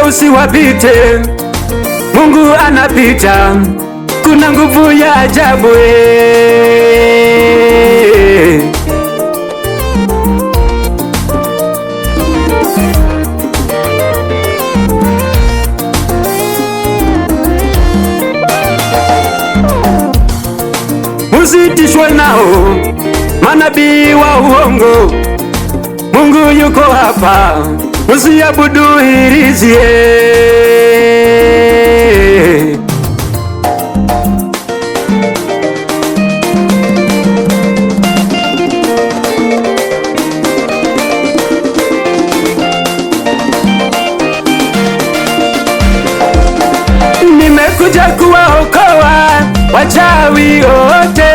usiwapite, Mungu anapita, kuna nguvu ya ajabu Musitishwe nao manabii wa uongo, Mungu yuko hapa, musiabudu hirizi Nimekuja kuwaokoa wachawi wote,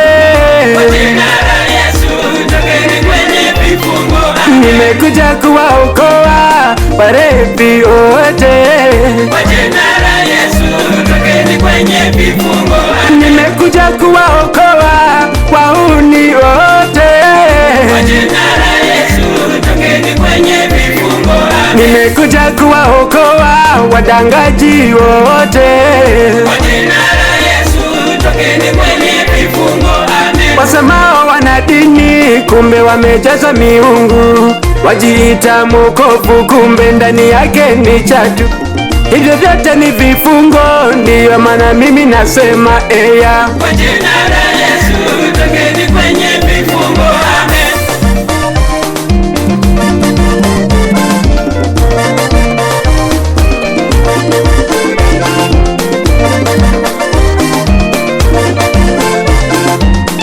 nimekuja kuwaokoa warevi wote, nimekuja kuwaokoa wauni wote, nimekuja kuwaokoa wadangaji wote. Wasemao wana dini kumbe wamejaza miungu, wajiita mwokovu kumbe ndani yake ni chatu. Hivyo vyote ni vifungo, ndiyo maana mimi nasema eya, kwa jina la Yesu tokeni kwenye vifungo, amen.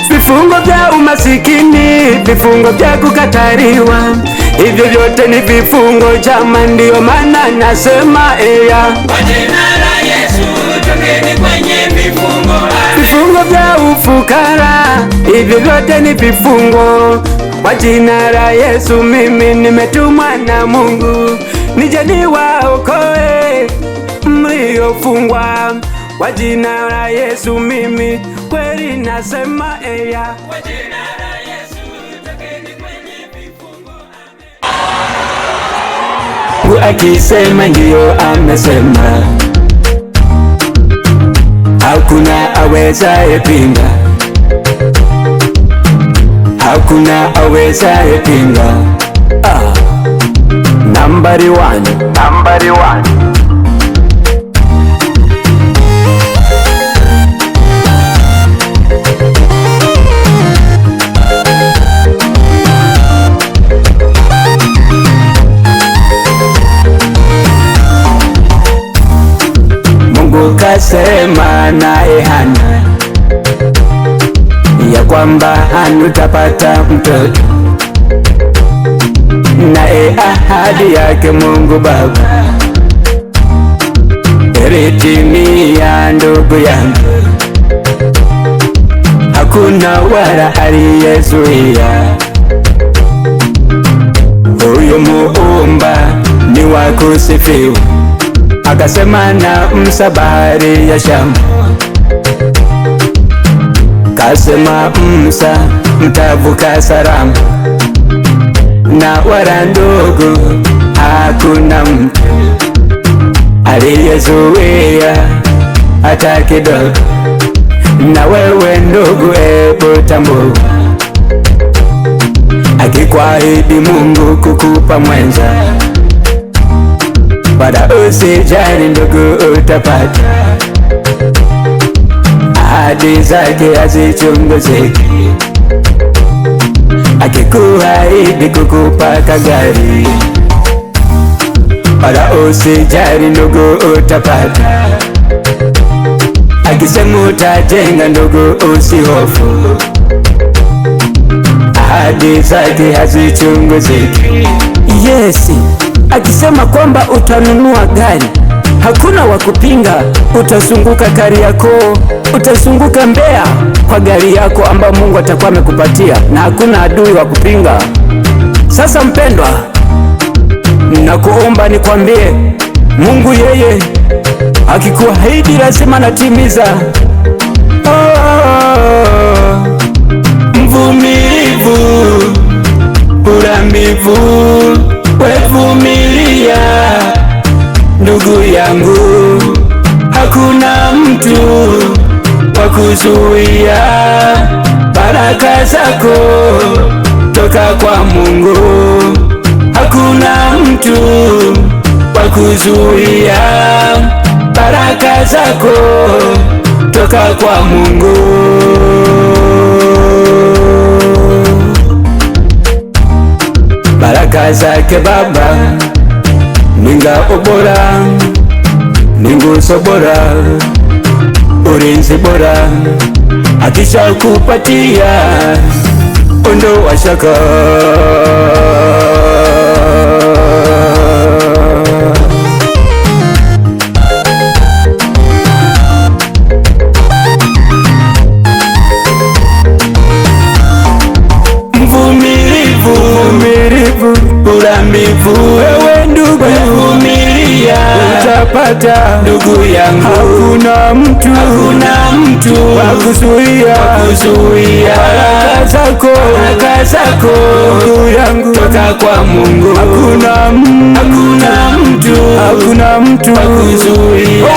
Vifungo vya umasikini, vifungo vya kukatariwa, hivyo vyote ni vifungo jamani, ndiyo maana nasema eya, kwa jina la Yesu tokeni kwenye vifungo, amen. Vifungo vya ufukara, hivyo vyote ni vifungo. Kwa jina la Yesu mimi nimetumwa na Mungu, nije niwaokoe mliofungwa. Kwa jina la Yesu mimi kweli nasema eya, kwa jina la Yesu tokeni kwenye vifungo, amen. Akisema ndiyo amesema, hakuna awezaye pinga, hakuna awezaye pinga. Number one. Mungu kasema naye Hana ya kwamba hanutapata mtoto, naye ahadi yake Mungu Baba ilitimia. Ndugu yangu, hakuna wala aliyezuia. Huyu Muumba ni wa kusifiwa, akasema na msabari ya shamba, kasema Musa mtavuka salama, na wala ndugu hakuna mtu aliyezuia hata kidogo. Na wewe ndugu, ebu tambua, akikwahidi Mungu kukupa mwenza, wala usijali ndugu, utapata. Ahadi zake hazichunguziki, akikuahidi kukupa kagari, wala usijali ndugu, utapata. Akisema utajenga ndugu, usihofu, ahadi zake hazichunguziki. Yes, akisema kwamba utanunua gari, hakuna wakupinga. Utazunguka Kariakoo, utazunguka Mbeya kwa gari yako ambayo Mungu atakuwa amekupatia, na hakuna adui wa kupinga. Sasa mpendwa, nakuomba nikwambie, Mungu yeye akikuahidi lazima natimiza. Mvumilivu, uramivu, wevumilia ndugu ndugu yangu, hakuna mtu wa kuzuia baraka zako toka kwa Mungu. Hakuna mtu wa kuzuia baraka zako toka kwa Mungu. Baraka zake Baba ni ngao bora, ni nguzo bora, ulinzi bora, akisha kupatia ondoa shaka. Uramivu, wewe ndugu, vumilia, utapata ndugu yangu. Hakuna mtu wa kuzuia baraka zako ndugu yangu toka kwa Mungu. Hakuna mtu wa kuzuia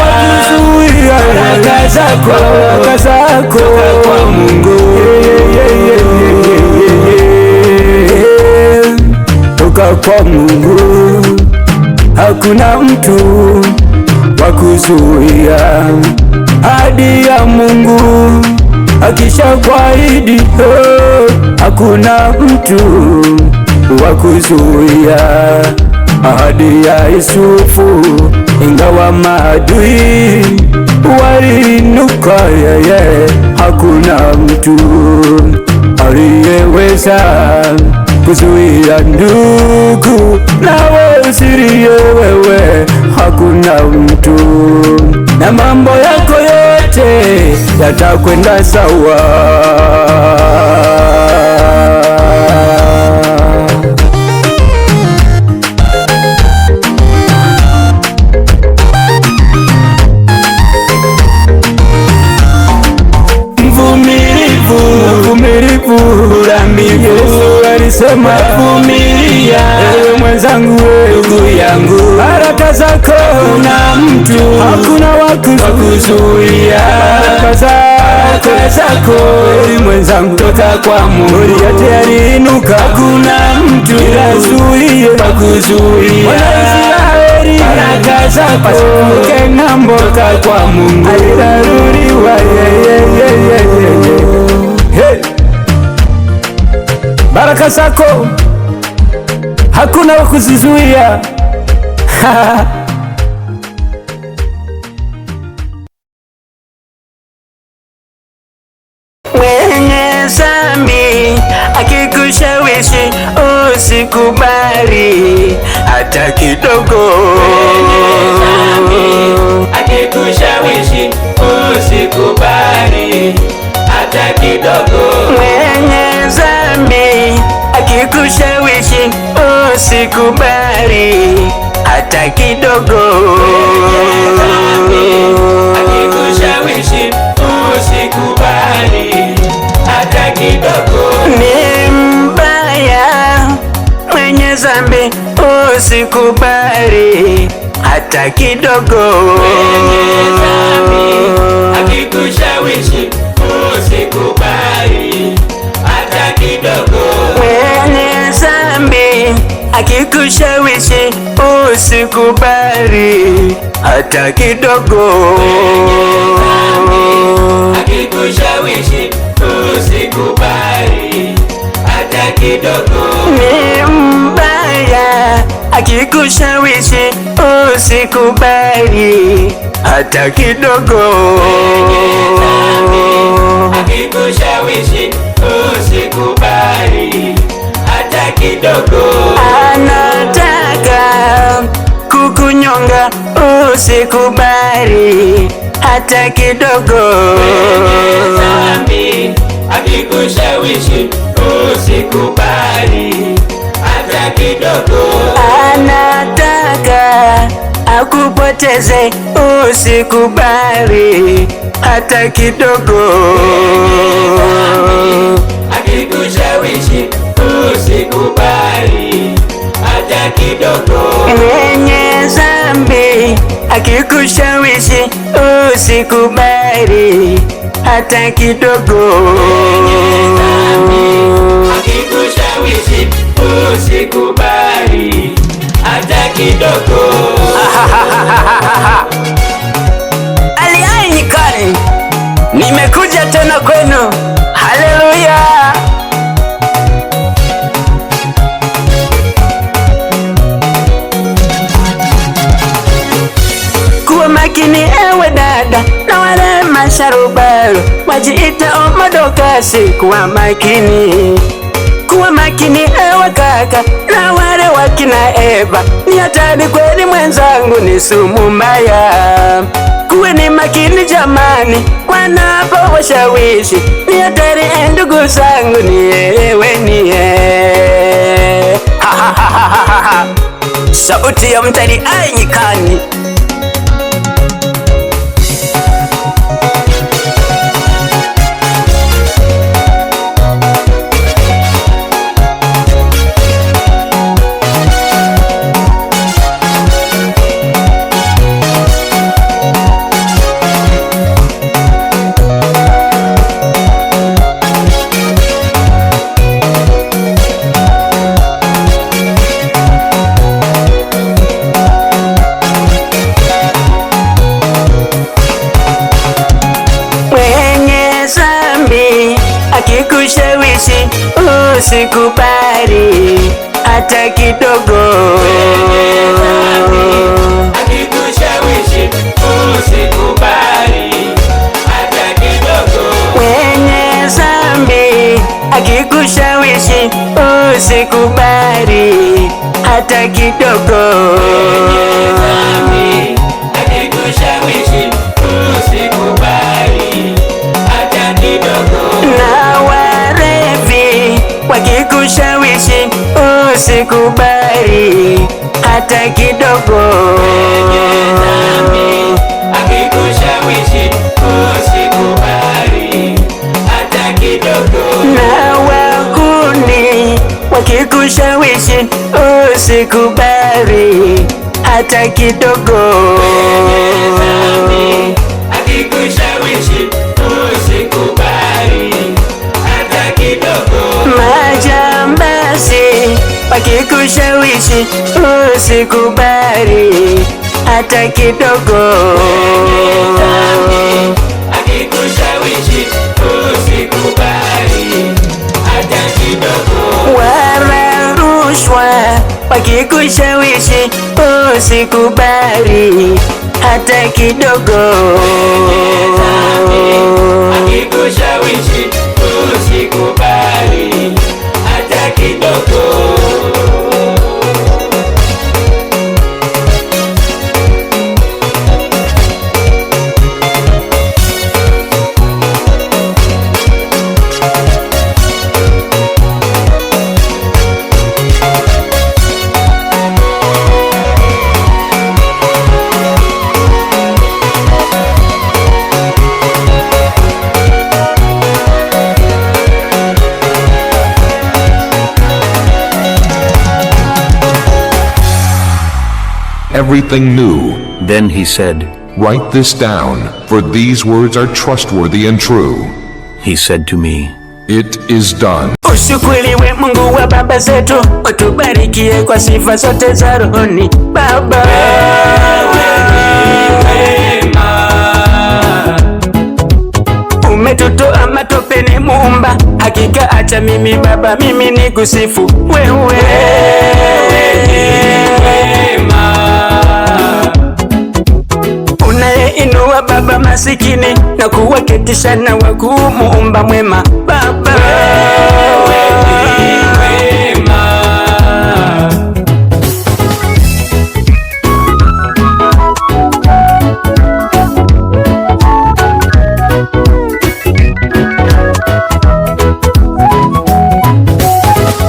baraka zako toka kwa Mungu. Kwa Mungu hakuna mtu wa kuzuia ahadi ya Mungu. Akisha kuahidi, hakuna mtu wa kuzuia ahadi ya Yusufu. Ingawa maadui waliinuka, yeye hakuna mtu aliyeweza kuzuia ndugu, nawe usilie wewe, hakuna mtu, na mambo yako yote yatakwenda sawa. Yesu alisema vumilia, ewe mwenzangu, ndugu yangu, baraka zako hakuna wa kuzuia baraka zako, ewe mwenzangu, toka kwa Mungu. Yote yaliinuka, hakuna mtu azuie kuzuia baraka zako ng'ambo toka kwa Mungu. Alidaruriwa baraka zako hakuna wa kuzizuia. Mwenye dhambi akikushawishi usikubali hata kidogo. Mwenye dhambi akikushawishi usikubali hata kidogo. Mwenye dhambi akikushawishi usikubali hata kidogo. Mwenye dhambi akikushawishi usikubali hata kidogo. Ni mbaya mwenye dhambi usikubali hata kidogo. Mwenye dhambi akikushawishi usikubali hata kidogo. Mwenye dhambi akikushawishi usikubali hata kidogo. Mwenye dhambi akikushawishi usikubali hata kidogo. Ni mbaya akikushawishi usikubali hata kidogo. Mwenye dhambi akikushawishi usikubali hata kidogo. Anataka kukunyonga, usikubali hata kidogo. Mwenye dhambi akikushawishi usikubali hata kidogo. Anataka akupoteze, usikubali hata kidogo. Mwenye dhambi akikushawishi usikubali hata kidogo. Mwenye dhambi akikushawishi usikubali hata kidogo. Akikushawishi usikubali hata kidogo. Ali Hai Nyikani, nimekuja tena kwenu. Haleluya. Kuwa makini ewe dada na wale masharubaro wajiita omodokasi. Kuwa makini, kuwa makini ewe kaka na wale wakina Eva, ni hatari kweli mwenzangu, ni sumu mbaya. Kuweni makini jamani, wanapo washawishi, ni hatari ndugu zangu, nieleweni. Sauti ya mtali Hai Nyikani. Akikushawishi usikubali hata kidogo. Akikushawishi usikubali hata kidogo. Mwenye zambi akikushawishi usikubali hata kidogo. Akikushawishi usikubali hata kidogo. Na warevi wakikushawishi usikubali hata kidogo. Akikushawishi usikubali hata kidogo. Na wahuni wakikushawishi usikubali hata kidogo. Akikushawishi usikubali hata kidogo. Majambazi wakikushawishi usikubali hata kidogo. Akikushawishi usikubali hata kidogo. Wala rushwa wakikushawishi usikubali hata kidogo. Akikushawishi usikubali hata kidogo. Everything new. Then he said, Write this down, for these words are trustworthy and true. he said to me, It is done. Ushukuriwe Mungu wa baba zetu, utubarikie kwa sifa zote za rohoni. Baba umetutoa matopeni Muumba, hakika acha mimi Baba, mimi ni kusifu wewe. Unayeinua Baba masikini na kuwaketisha na wakuu, Muumba mwema Baba.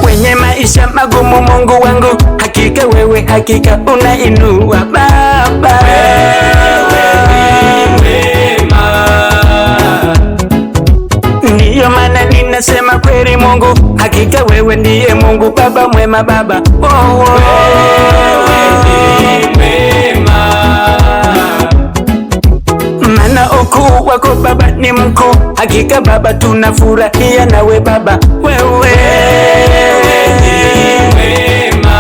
Wenye maisha magumu Mungu wangu, hakika wewe, hakika unainua Baba. Ndiyo maana ninasema kweli Mungu, hakika wewe ndiye Mungu Baba mwema Baba. Oh, oh. wako Baba ni mkuu. Hakika Baba tunafurahia nawe Baba, wewe ni mwema.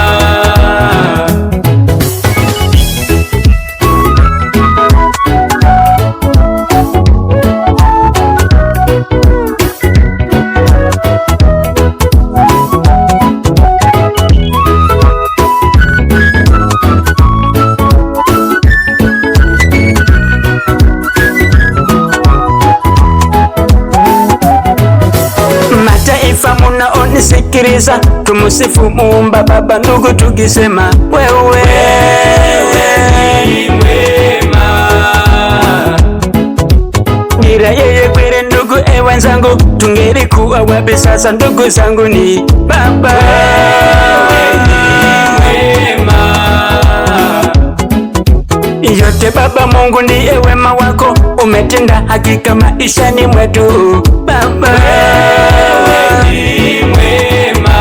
Munaonisikiliza tumusifu Muumba Baba, ndugu tukisema wewe ni mwema. Bila yeye kweli ndugu wenzangu tungelikuwa wapi sasa? Ndugu zangu ni Baba ni mwema. Yote Baba Mungu ndiye wema wako umetenda hakika maishani mwetu Baba ni mwema.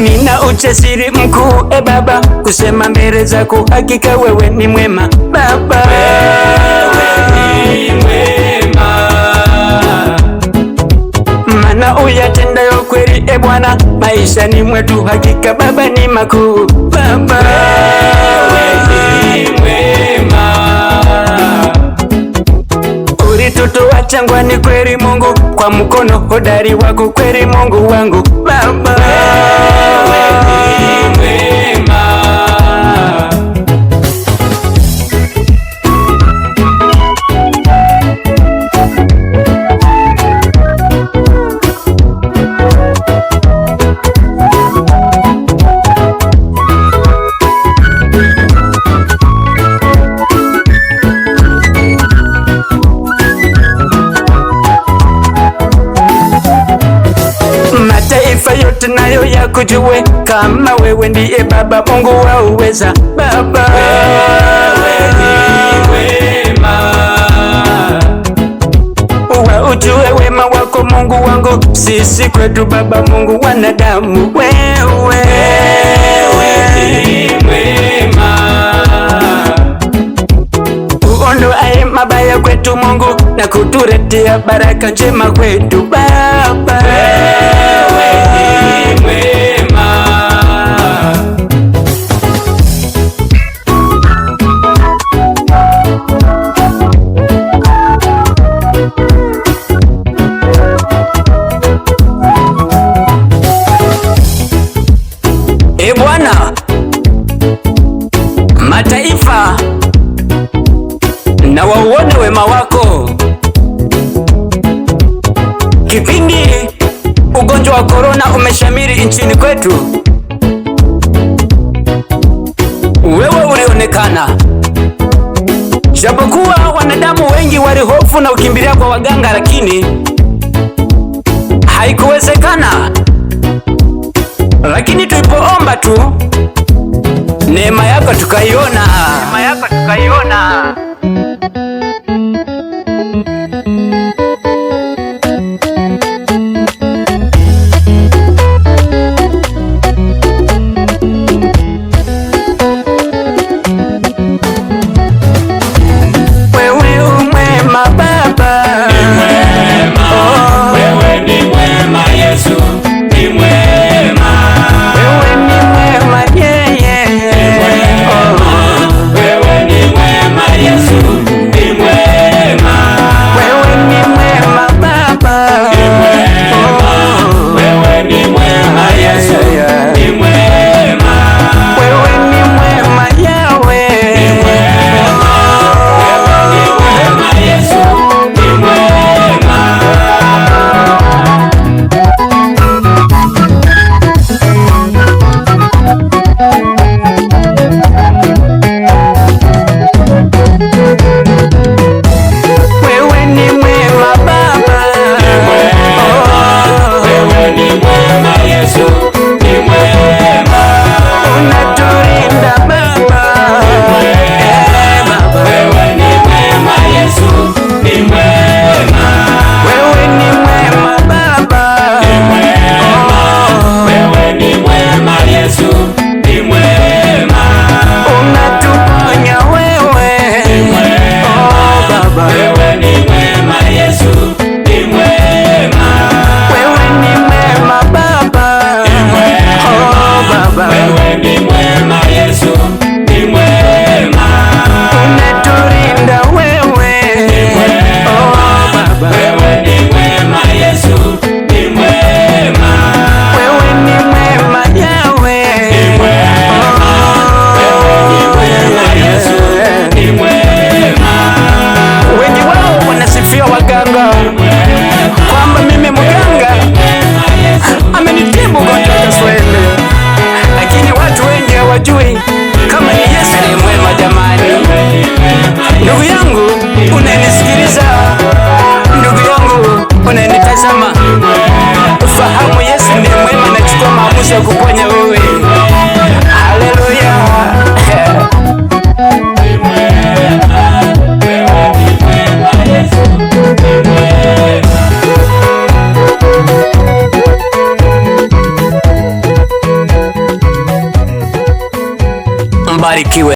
Nina ujasiri mkuu Baba kusema mbele zako, hakika wewe ni mwema Baba, wewe ni mwema. Maana uyatendayo kweli Bwana maishani mwetu, hakika Baba ni makuu Baba, wewe ni mwema. Ulitutoa jangwani kweli Mungu, kwa mkono hodari wako kweli Mungu wangu Baba, wewe ni mwema. Mataifa yote nayo yakujue kama wewe ndiye Baba Mungu wa uweza Baba, wewe ni mwema. Ujue wema wako Mungu wangu, sisi kwetu Baba Mungu wanadamu, wewe ni mwema. Uondoaye mabaya kwetu Mungu na kutuletea baraka njema kwetu Baba, wewe ni mwema. Bwana, mataifa na wauone wema wako. Kipindi ugonjwa wa korona umeshamiri nchini kwetu, wewe ulionekana. Japokuwa wanadamu wengi walihofu na ukimbilia kwa waganga, lakini haikuwezekana. Lakini tulipoomba tu neema yako tukaiona, neema yako tukaiona. Wewe ni mwema kuponya wewe. Haleluya. Mbarikiwe.